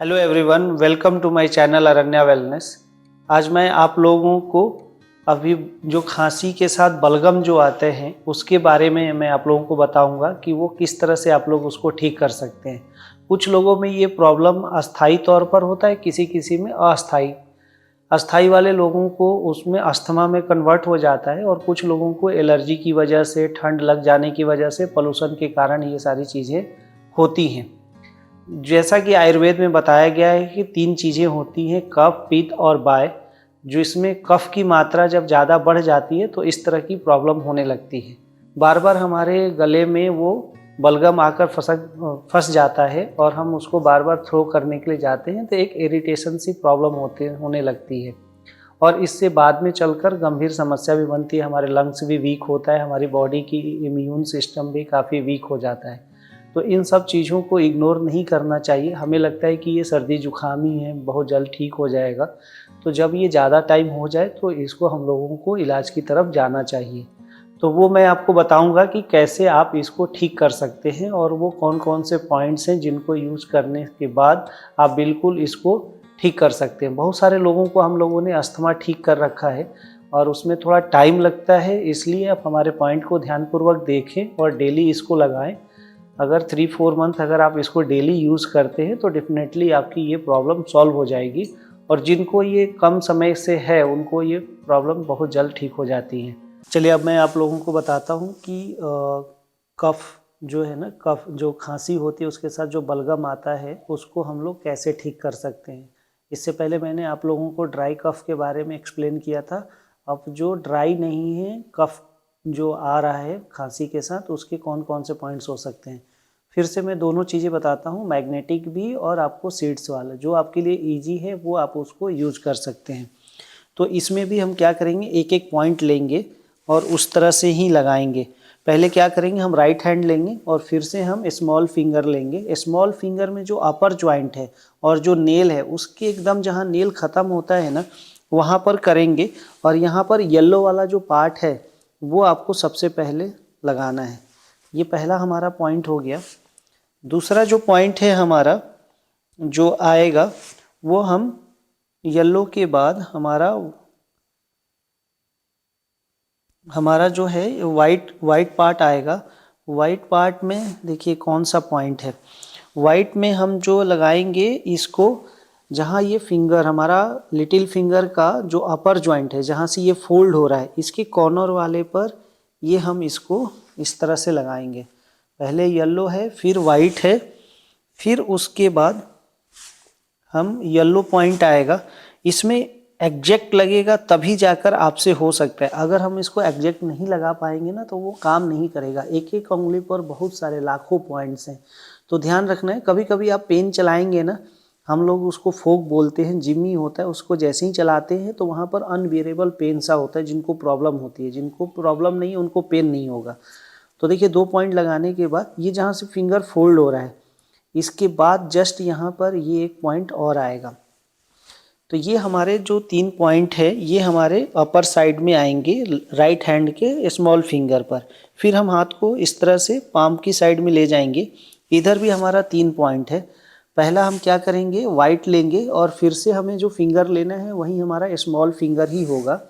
Hello everyone, welcome to my channel Aranya wellness. आज मैं आप लोगों को अभी जो खांसी के साथ बलगम जो आते हैं उसके बारे में मैं आप लोगों को बताऊंगा कि वो किस तरह से आप लोग उसको ठीक कर सकते हैं। कुछ लोगों में ये प्रॉब्लम अस्थाई तौर पर होता है, किसी किसी में अस्थाई। अस्थाई वाले लोगों को उसमें अस्थमा में कन्वर्ट हो जाता है और कुछ लोगों को एलर्जी की वजह से, ठंड लग जाने की वजह से, पोल्यूशन के कारण ये सारी चीज़ें होती हैं। जैसा कि आयुर्वेद में बताया गया है कि 3 चीज़ें होती हैं, कफ, पित्त और वाय। जो इसमें कफ की मात्रा जब ज़्यादा बढ़ जाती है तो इस तरह की प्रॉब्लम होने लगती है। बार बार हमारे गले में वो बलगम आकर फंस जाता है और हम उसको बार बार थ्रो करने के लिए जाते हैं तो एक इरिटेशन सी प्रॉब्लम होने लगती है और इससे बाद में चलकर गंभीर समस्या भी बनती है। हमारे लंग्स भी वीक होता है, हमारी बॉडी की इम्यून सिस्टम भी काफ़ी वीक हो जाता है। तो इन सब चीज़ों को इग्नोर नहीं करना चाहिए। हमें लगता है कि ये सर्दी जुकाम ही है, बहुत जल्द ठीक हो जाएगा। तो जब ये ज़्यादा टाइम हो जाए तो इसको हम लोगों को इलाज की तरफ जाना चाहिए। तो वो मैं आपको बताऊंगा कि कैसे आप इसको ठीक कर सकते हैं और वो कौन कौन से पॉइंट्स हैं जिनको यूज़ करने के बाद आप बिल्कुल इसको ठीक कर सकते हैं। बहुत सारे लोगों को हम लोगों ने अस्थमा ठीक कर रखा है और उसमें थोड़ा टाइम लगता है, इसलिए आप हमारे पॉइंट को ध्यानपूर्वक देखें और डेली इसको लगाएं। अगर 3-4 मंथ अगर आप इसको डेली यूज़ करते हैं तो डेफिनेटली आपकी ये प्रॉब्लम सॉल्व हो जाएगी और जिनको ये कम समय से है उनको ये प्रॉब्लम बहुत जल्द ठीक हो जाती है। चलिए अब मैं आप लोगों को बताता हूँ कि कफ जो है ना, कफ जो खांसी होती है उसके साथ जो बलगम आता है उसको हम लोग कैसे ठीक कर सकते हैं। इससे पहले मैंने आप लोगों को ड्राई कफ के बारे में एक्सप्लेन किया था। अब जो ड्राई नहीं है, कफ जो आ रहा है खांसी के साथ, उसके कौन कौन से पॉइंट्स हो सकते हैं। फिर से मैं दोनों चीज़ें बताता हूँ, मैग्नेटिक भी और आपको सीड्स वाला, जो आपके लिए ईजी है वो आप उसको यूज कर सकते हैं। तो इसमें भी हम क्या करेंगे, एक एक पॉइंट लेंगे और उस तरह से ही लगाएंगे। पहले क्या करेंगे, हम राइट हैंड लेंगे और फिर से हम स्मॉल फिंगर लेंगे। स्मॉल फिंगर में जो अपर जॉइंट है और जो नेल है उसके एकदम जहाँ नेल ख़त्म होता है ना, वहाँ पर करेंगे और यहाँ पर येलो वाला जो पार्ट है वो आपको सबसे पहले लगाना है। ये पहला हमारा पॉइंट हो गया। दूसरा जो पॉइंट है हमारा जो आएगा वो हम येलो के बाद हमारा जो है वाइट पार्ट आएगा। वाइट पार्ट में देखिए कौन सा पॉइंट है। वाइट में हम जो लगाएंगे इसको, जहाँ ये फिंगर हमारा लिटिल फिंगर का जो अपर जॉइंट है, जहाँ से ये फोल्ड हो रहा है, इसके कॉर्नर वाले पर ये हम इसको इस तरह से लगाएंगे। पहले येलो है, फिर वाइट है, फिर उसके बाद हम येलो पॉइंट आएगा। इसमें एग्जैक्ट लगेगा तभी जाकर आपसे हो सकता है। अगर हम इसको एग्जैक्ट नहीं लगा पाएंगे ना तो वो काम नहीं करेगा। एक एक उंगली पर बहुत सारे लाखों पॉइंट्स हैं, तो ध्यान रखना है। कभी कभी आप पेन चलाएंगे ना, हम लोग उसको फोक बोलते हैं, जिमी होता है, उसको जैसे ही चलाते हैं तो वहाँ पर अनबियरेबल पेन सा होता है। जिनको प्रॉब्लम होती है, जिनको प्रॉब्लम नहीं है उनको पेन नहीं होगा। तो देखिए 2 पॉइंट लगाने के बाद ये जहाँ से फिंगर फोल्ड हो रहा है, इसके बाद जस्ट यहाँ पर ये एक पॉइंट और आएगा। तो ये हमारे जो 3 पॉइंट है ये हमारे अपर साइड में आएंगे, राइट हैंड के स्मॉल फिंगर पर। फिर हम हाथ को इस तरह से पाम की साइड में ले जाएंगे। इधर भी हमारा 3 पॉइंट है। पहला हम क्या करेंगे, वाइट लेंगे और फिर से हमें जो फिंगर लेना है वही हमारा स्मॉल फिंगर ही होगा।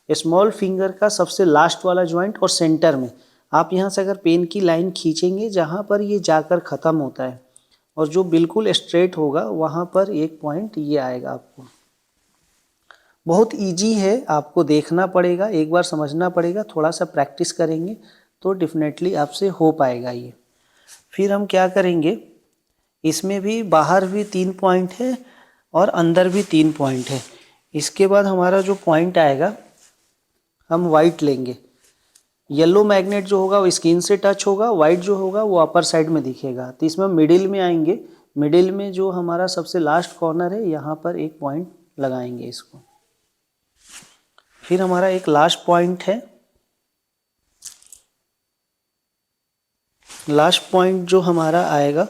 स्मॉल फिंगर का सबसे लास्ट वाला जॉइंट और सेंटर में आप यहाँ से अगर पेन की लाइन खींचेंगे जहाँ पर ये जाकर ख़त्म होता है और जो बिल्कुल स्ट्रेट होगा वहाँ पर एक पॉइंट ये आएगा। आपको बहुत इजी है, आपको देखना पड़ेगा, एक बार समझना पड़ेगा, थोड़ा सा प्रैक्टिस करेंगे तो डेफिनेटली आपसे हो पाएगा ये। फिर हम क्या करेंगे, इसमें भी बाहर भी 3 पॉइंट है और अंदर भी 3 पॉइंट है। इसके बाद हमारा जो पॉइंट आएगा, हम वाइट लेंगे। येलो मैग्नेट जो होगा वो स्किन से टच होगा, वाइट जो होगा वो अपर साइड में दिखेगा। तो इसमें मिडिल में आएंगे। मिडिल में जो हमारा सबसे लास्ट कॉर्नर है यहाँ पर एक पॉइंट लगाएंगे इसको। फिर हमारा एक लास्ट पॉइंट है। लास्ट पॉइंट जो हमारा आएगा,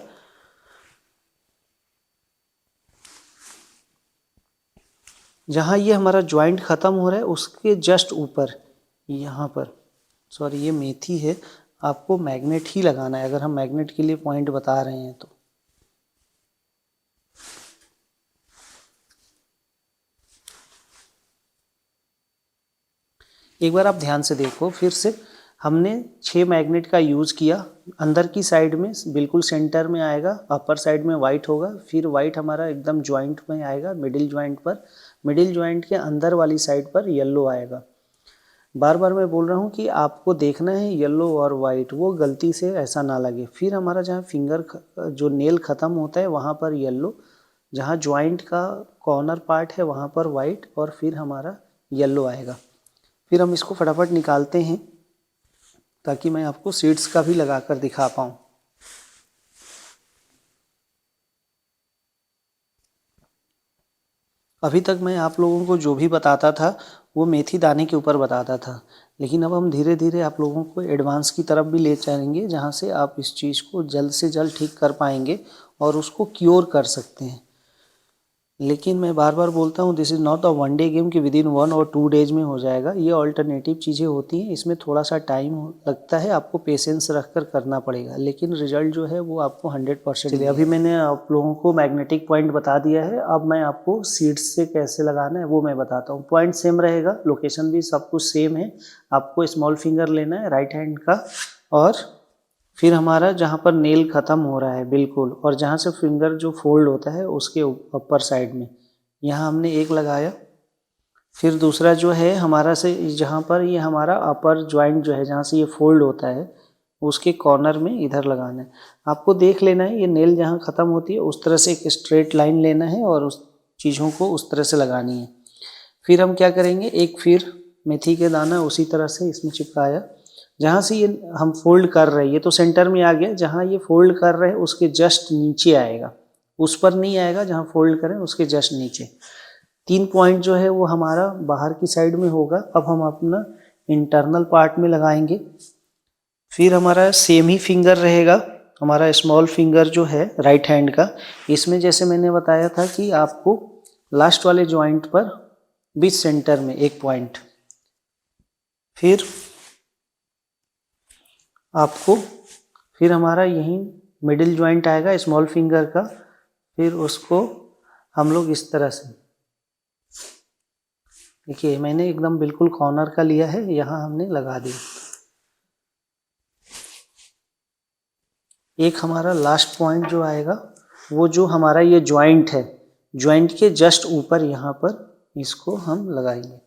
जहाँ ये हमारा जॉइंट ख़त्म हो रहा है उसके जस्ट ऊपर यहाँ पर, सॉरी ये मेथी है, आपको मैग्नेट ही लगाना है अगर हम मैग्नेट के लिए पॉइंट बता रहे हैं तो। एक बार आप ध्यान से देखो फिर से, हमने 6 मैग्नेट का यूज़ किया। अंदर की साइड में बिल्कुल सेंटर में आएगा, अपर साइड में वाइट होगा, फिर वाइट हमारा एकदम जॉइंट में आएगा, मिडिल जॉइंट पर, मिडिल जॉइंट के अंदर वाली साइड पर येलो आएगा। बार बार मैं बोल रहा हूँ कि आपको देखना है येलो और वाइट, वो गलती से ऐसा ना लगे। फिर हमारा जहाँ फिंगर जो नेल ख़त्म होता है वहाँ पर येलो, जहाँ जॉइंट का कॉर्नर पार्ट है वहाँ पर वाइट, और फिर हमारा येलो आएगा। फिर हम इसको फटाफट निकालते हैं ताकि मैं आपको सीड्स का भी लगा कर दिखा पाऊँ। अभी तक मैं आप लोगों को जो भी बताता था वो मेथी दाने के ऊपर बताता था, लेकिन अब हम धीरे धीरे आप लोगों को एडवांस की तरफ भी ले जाएंगे, जहाँ से आप इस चीज़ को जल्द से जल्द ठीक कर पाएंगे और उसको क्योर कर सकते हैं। लेकिन मैं बार बार बोलता हूँ, this is not a one day game कि विद इन 1 और 2 डेज में हो जाएगा। ये ऑल्टरनेटिव चीज़ें होती हैं, इसमें थोड़ा सा टाइम लगता है, आपको पेशेंस रख कर करना पड़ेगा, लेकिन रिजल्ट जो है वो आपको 100%। चलिए, अभी मैंने आप लोगों को मैग्नेटिक पॉइंट बता दिया है, अब मैं आपको सीड्स से कैसे लगाना है वो मैं बताता हूँ। पॉइंट सेम रहेगा, लोकेशन भी सब कुछ सेम है। आपको स्मॉल फिंगर लेना है राइट हैंड का, और फिर हमारा जहाँ पर नेल ख़त्म हो रहा है बिल्कुल, और जहाँ से फिंगर जो फोल्ड होता है उसके ऊपर साइड में, यहाँ हमने एक लगाया। फिर दूसरा जो है हमारा से जहाँ पर ये हमारा अपर जॉइंट जो है जहाँ से ये फोल्ड होता है उसके कॉर्नर में इधर लगाना है। आपको देख लेना है ये नेल जहाँ ख़त्म होती है उस तरह से एक स्ट्रेट लाइन लेना है और उस चीज़ों को उस तरह से लगानी है। फिर हम क्या करेंगे, एक फिर मेथी के दाना उसी तरह से इसमें चिपकाया। जहाँ से ये हम फोल्ड कर रहे हैं, ये तो सेंटर में आ गया, जहाँ ये फोल्ड कर रहे हैं उसके जस्ट नीचे आएगा, उस पर नहीं आएगा, जहाँ फोल्ड करें उसके जस्ट नीचे। 3 पॉइंट जो है वो हमारा बाहर की साइड में होगा। अब हम अपना इंटरनल पार्ट में लगाएंगे। फिर हमारा सेम ही फिंगर रहेगा, हमारा स्मॉल फिंगर जो है राइट हैंड का, इसमें जैसे मैंने बताया था कि आपको लास्ट वाले जॉइंट पर बीच सेंटर में एक पॉइंट, फिर आपको फिर हमारा यहीं मिडिल जॉइंट आएगा स्मॉल फिंगर का, फिर उसको हम लोग इस तरह से, देखिए मैंने एकदम बिल्कुल कॉर्नर का लिया है, यहाँ हमने लगा दिया। एक हमारा लास्ट पॉइंट जो आएगा वो जो हमारा ये जॉइंट है, जॉइंट के जस्ट ऊपर यहाँ पर इसको हम लगाएंगे।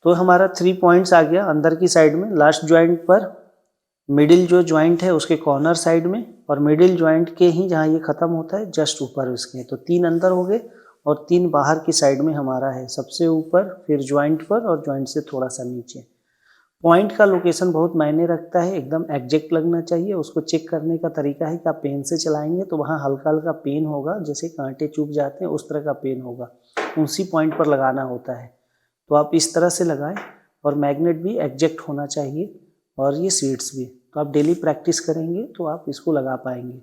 तो हमारा 3 पॉइंट्स आ गया अंदर की साइड में, लास्ट जॉइंट पर, मिडिल जो जॉइंट है उसके कॉर्नर साइड में, और मिडिल जॉइंट के ही जहाँ ये ख़त्म होता है जस्ट ऊपर उसके। तो 3 अंदर हो गए और 3 बाहर की साइड में हमारा है, सबसे ऊपर, फिर जॉइंट पर और जॉइंट से थोड़ा सा नीचे। पॉइंट का लोकेशन बहुत मायने रखता है, एकदम एग्जैक्ट लगना चाहिए। उसको चेक करने का तरीका है कि आप पेन से चलाएंगे तो वहाँ हल्का हल्का पेन होगा, जैसे कांटे चुभ जाते हैं उस तरह का पेन होगा, उसी पॉइंट पर लगाना होता है। तो आप इस तरह से लगाएं, और मैग्नेट भी एग्जैक्ट होना चाहिए, और ये सीड्स भी। तो आप डेली प्रैक्टिस करेंगे तो आप इसको लगा पाएंगे।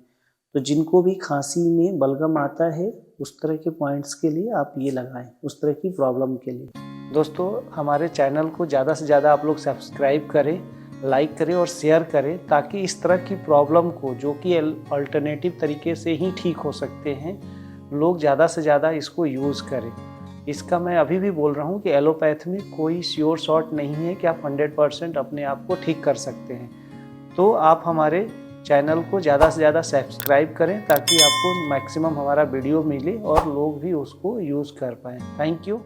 तो जिनको भी खांसी में बलगम आता है उस तरह के पॉइंट्स के लिए आप ये लगाएं, उस तरह की प्रॉब्लम के लिए। दोस्तों, हमारे चैनल को ज़्यादा से ज़्यादा आप लोग सब्सक्राइब करें, लाइक करें और शेयर करें, ताकि इस तरह की प्रॉब्लम को, जो कि अल्टरनेटिव तरीके से ही ठीक हो सकते हैं, लोग ज़्यादा से ज़्यादा इसको यूज़ करें। इसका मैं अभी भी बोल रहा हूँ कि एलोपैथ में कोई श्योर शॉट नहीं है कि आप 100% अपने आप को ठीक कर सकते हैं। तो आप हमारे चैनल को ज़्यादा से ज़्यादा सब्सक्राइब करें, ताकि आपको मैक्सिमम हमारा वीडियो मिले और लोग भी उसको यूज़ कर पाएँ। Thank you.